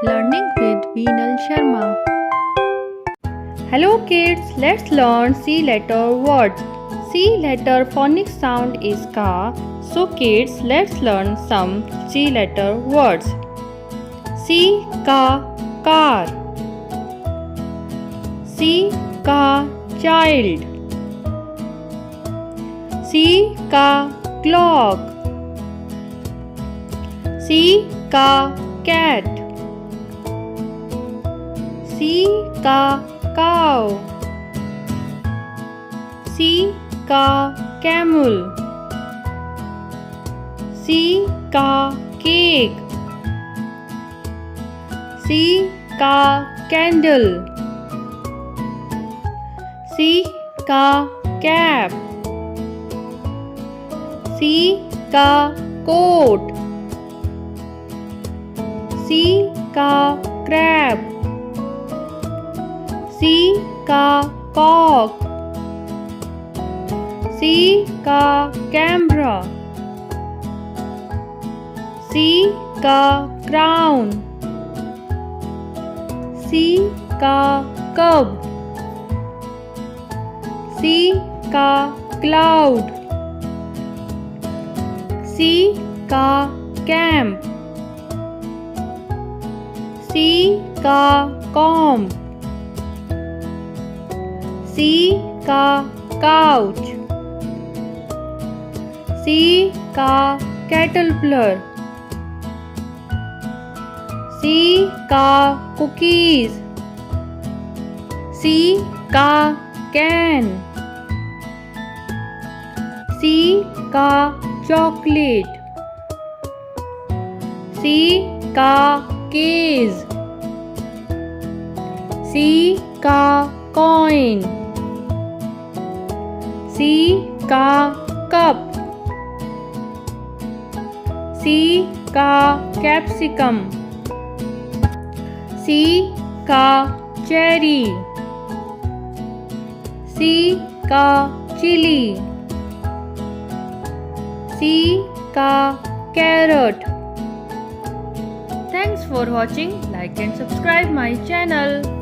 Learning with Veenal Sharma. Hello kids, let's learn C letter words. C letter phonic sound is ka. So kids, let's learn some C letter words. C ka car. C ka child. C ka clock. C का cat. C का cow. C का camel. C का cake. C का candle. C का cap. C का coat. C का crab. C का cock. C का camera. C का crown. C का cub. C का cloud. C का camp. C का comb. C का couch. C का caterpillar. C का cookies. C का can. C का chocolate. C का case. C का coin. C का cup. C का capsicum. C का cherry. C का chili. C का carrot. Thanks for watching. Like and subscribe my channel.